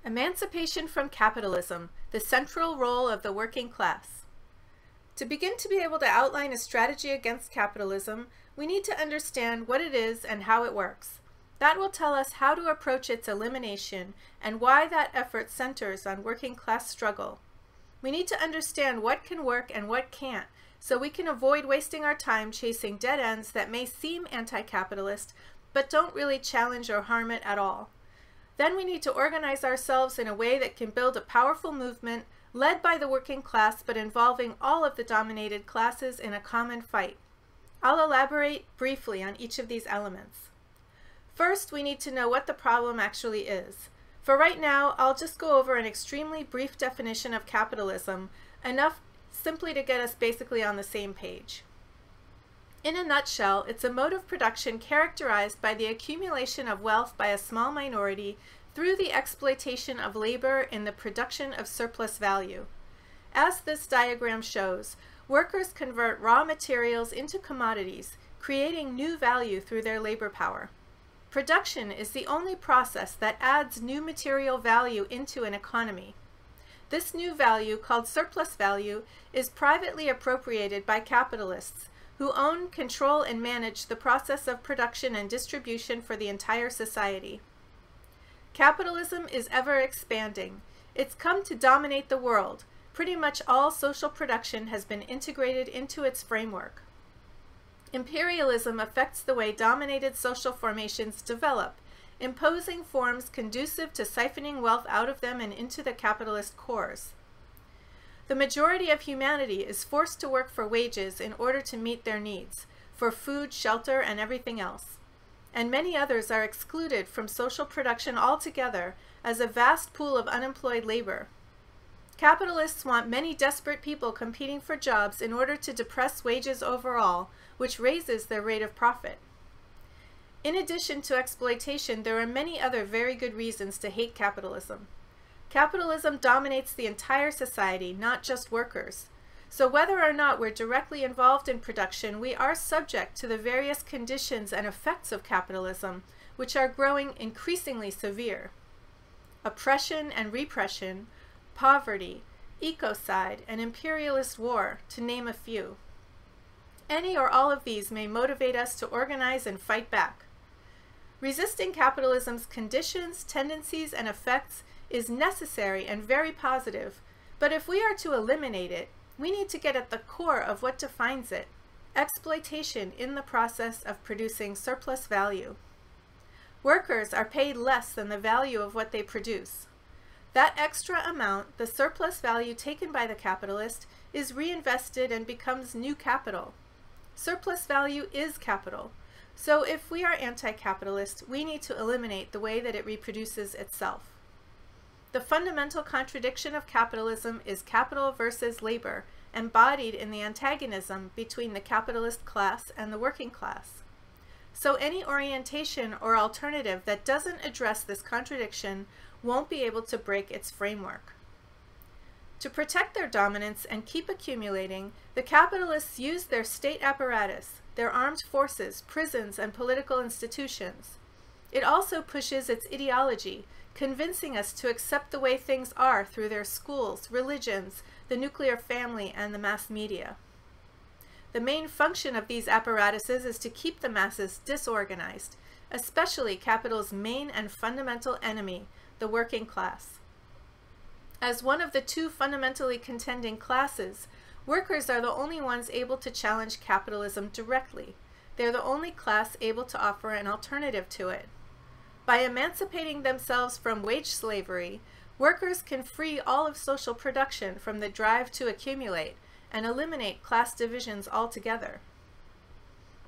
Emancipation from capitalism, the central role of the working class. To begin to be able to outline a strategy against capitalism, we need to understand what it is and how it works. That will tell us how to approach its elimination and why that effort centers on working class struggle. We need to understand what can work and what can't, so we can avoid wasting our time chasing dead ends that may seem anti-capitalist, but don't really challenge or harm it at all. Then we need to organize ourselves in a way that can build a powerful movement led by the working class but involving all of the dominated classes in a common fight. I'll elaborate briefly on each of these elements. First, we need to know what the problem actually is. For right now, I'll just go over an extremely brief definition of capitalism, enough simply to get us basically on the same page. In a nutshell, it's a mode of production characterized by the accumulation of wealth by a small minority through the exploitation of labor in the production of surplus value. As this diagram shows, workers convert raw materials into commodities, creating new value through their labor power. Production is the only process that adds new material value into an economy. This new value, called surplus value, is privately appropriated by capitalists, who own, control, and manage the process of production and distribution for the entire society. Capitalism is ever expanding. It's come to dominate the world. Pretty much all social production has been integrated into its framework. Imperialism affects the way dominated social formations develop, imposing forms conducive to siphoning wealth out of them and into the capitalist cores. The majority of humanity is forced to work for wages in order to meet their needs, for food, shelter, and everything else. And many others are excluded from social production altogether as a vast pool of unemployed labor. Capitalists want many desperate people competing for jobs in order to depress wages overall, which raises their rate of profit. In addition to exploitation, there are many other very good reasons to hate capitalism. Capitalism dominates the entire society, not just workers. So whether or not we're directly involved in production, we are subject to the various conditions and effects of capitalism, which are growing increasingly severe. Oppression and repression, poverty, ecocide, and imperialist war, to name a few. Any or all of these may motivate us to organize and fight back. Resisting capitalism's conditions, tendencies, and effects is necessary and very positive, but if we are to eliminate it, we need to get at the core of what defines it: exploitation in the process of producing surplus value. Workers are paid less than the value of what they produce. That extra amount, the surplus value taken by the capitalist, is reinvested and becomes new capital. Surplus value is capital. So if we are anti-capitalist, we need to eliminate the way that it reproduces itself. The fundamental contradiction of capitalism is capital versus labor, embodied in the antagonism between the capitalist class and the working class. So any orientation or alternative that doesn't address this contradiction won't be able to break its framework. To protect their dominance and keep accumulating, the capitalists use their state apparatus, their armed forces, prisons, and political institutions. It also pushes its ideology, convincing us to accept the way things are through their schools, religions, the nuclear family, and the mass media. The main function of these apparatuses is to keep the masses disorganized, especially capital's main and fundamental enemy, the working class. As one of the two fundamentally contending classes, workers are the only ones able to challenge capitalism directly. They're the only class able to offer an alternative to it. By emancipating themselves from wage slavery, workers can free all of social production from the drive to accumulate and eliminate class divisions altogether.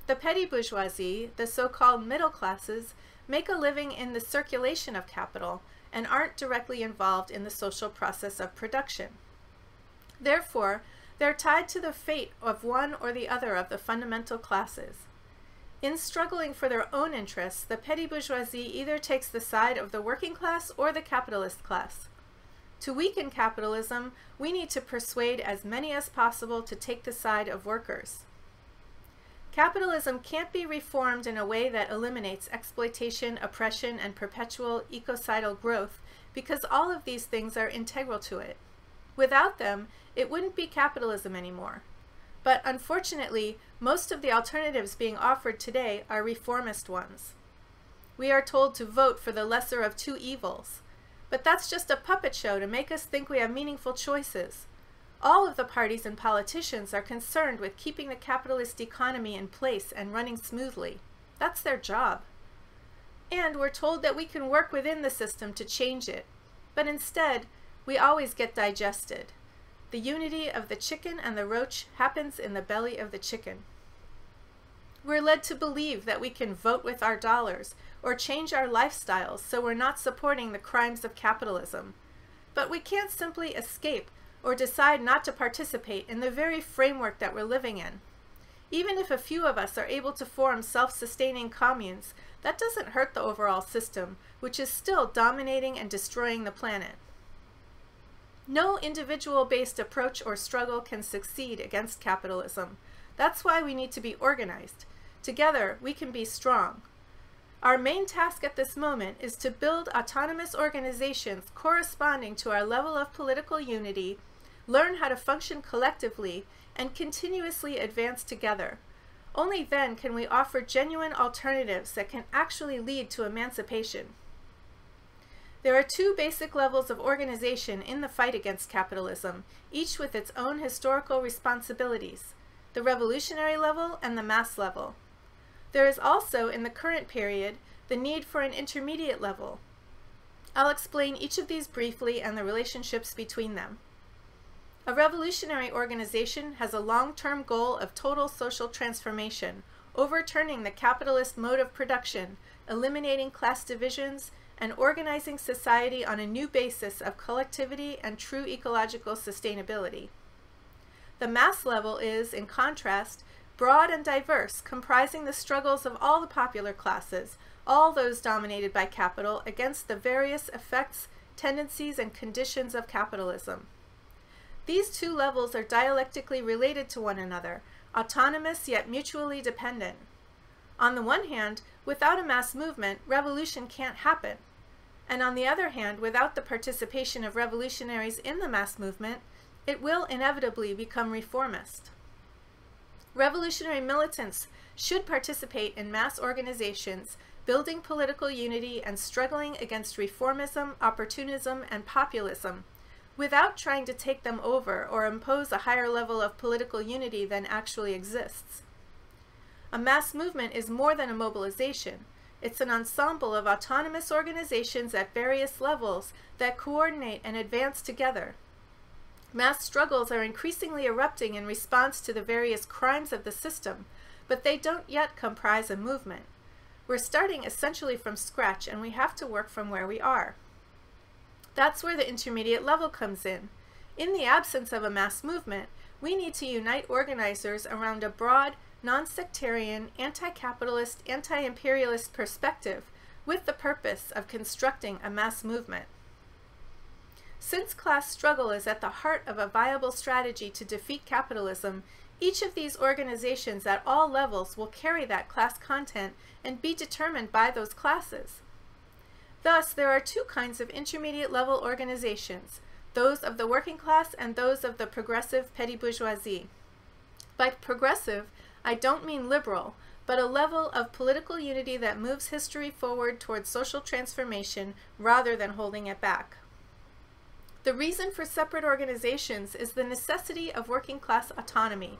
The petty bourgeoisie, the so-called middle classes, make a living in the circulation of capital and aren't directly involved in the social process of production. Therefore, they're tied to the fate of one or the other of the fundamental classes. In struggling for their own interests, the petty bourgeoisie either takes the side of the working class or the capitalist class. To weaken capitalism, we need to persuade as many as possible to take the side of workers. Capitalism can't be reformed in a way that eliminates exploitation, oppression, and perpetual ecocidal growth because all of these things are integral to it. Without them, it wouldn't be capitalism anymore. But unfortunately, most of the alternatives being offered today are reformist ones. We are told to vote for the lesser of two evils. But that's just a puppet show to make us think we have meaningful choices. All of the parties and politicians are concerned with keeping the capitalist economy in place and running smoothly. That's their job. And we're told that we can work within the system to change it. But instead, we always get digested. The unity of the chicken and the roach happens in the belly of the chicken. We're led to believe that we can vote with our dollars or change our lifestyles so we're not supporting the crimes of capitalism. But we can't simply escape or decide not to participate in the very framework that we're living in. Even if a few of us are able to form self-sustaining communes, that doesn't hurt the overall system, which is still dominating and destroying the planet. No individual-based approach or struggle can succeed against capitalism. That's why we need to be organized. Together, we can be strong. Our main task at this moment is to build autonomous organizations corresponding to our level of political unity, learn how to function collectively, and continuously advance together. Only then can we offer genuine alternatives that can actually lead to emancipation. There are two basic levels of organization in the fight against capitalism, each with its own historical responsibilities: the revolutionary level and the mass level. There is also, in the current period, the need for an intermediate level. I'll explain each of these briefly and the relationships between them. A revolutionary organization has a long-term goal of total social transformation, overturning the capitalist mode of production, eliminating class divisions, and organizing society on a new basis of collectivity and true ecological sustainability. The mass level is, in contrast, broad and diverse, comprising the struggles of all the popular classes, all those dominated by capital, against the various effects, tendencies, and conditions of capitalism. These two levels are dialectically related to one another, autonomous yet mutually dependent. On the one hand, without a mass movement, revolution can't happen. And on the other hand, without the participation of revolutionaries in the mass movement, it will inevitably become reformist. Revolutionary militants should participate in mass organizations, building political unity and struggling against reformism, opportunism, and populism, without trying to take them over or impose a higher level of political unity than actually exists. A mass movement is more than a mobilization. It's an ensemble of autonomous organizations at various levels that coordinate and advance together. Mass struggles are increasingly erupting in response to the various crimes of the system, but they don't yet comprise a movement. We're starting essentially from scratch, and we have to work from where we are. That's where the intermediate level comes in. In the absence of a mass movement, we need to unite organizers around a broad, non-sectarian, anti-capitalist, anti-imperialist perspective with the purpose of constructing a mass movement. Since class struggle is at the heart of a viable strategy to defeat capitalism, each of these organizations at all levels will carry that class content and be determined by those classes. Thus, there are two kinds of intermediate level organizations, those of the working class and those of the progressive petty bourgeoisie. By progressive, I don't mean liberal, but a level of political unity that moves history forward towards social transformation rather than holding it back. The reason for separate organizations is the necessity of working class autonomy.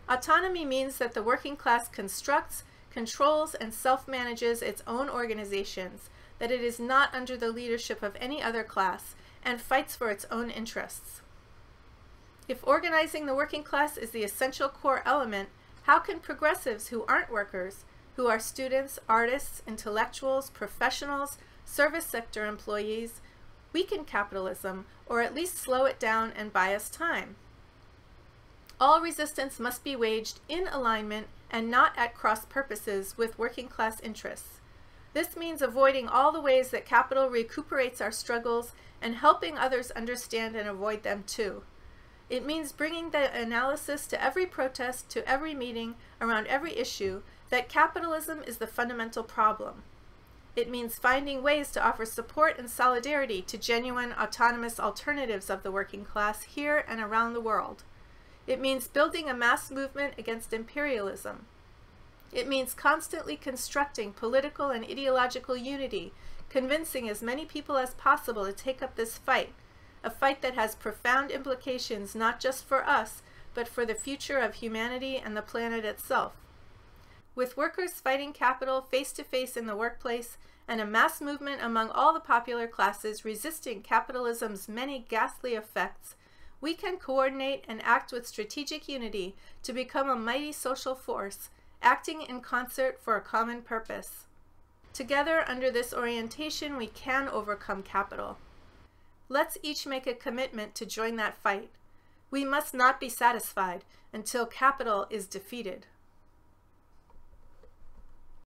Autonomy means that the working class constructs, controls, and self-manages its own organizations, that it is not under the leadership of any other class, and fights for its own interests. If organizing the working class is the essential core element, how can progressives who aren't workers, who are students, artists, intellectuals, professionals, service sector employees, weaken capitalism, or at least slow it down and buy us time? All resistance must be waged in alignment and not at cross purposes with working class interests. This means avoiding all the ways that capital recuperates our struggles and helping others understand and avoid them too. It means bringing the analysis to every protest, to every meeting, around every issue, that capitalism is the fundamental problem. It means finding ways to offer support and solidarity to genuine autonomous alternatives of the working class here and around the world. It means building a mass movement against imperialism. It means constantly constructing political and ideological unity, convincing as many people as possible to take up this fight, a fight that has profound implications not just for us, but for the future of humanity and the planet itself. With workers fighting capital face-to-face in the workplace, and a mass movement among all the popular classes resisting capitalism's many ghastly effects, we can coordinate and act with strategic unity to become a mighty social force, acting in concert for a common purpose. Together, under this orientation, we can overcome capital. Let's each make a commitment to join that fight. We must not be satisfied until capital is defeated.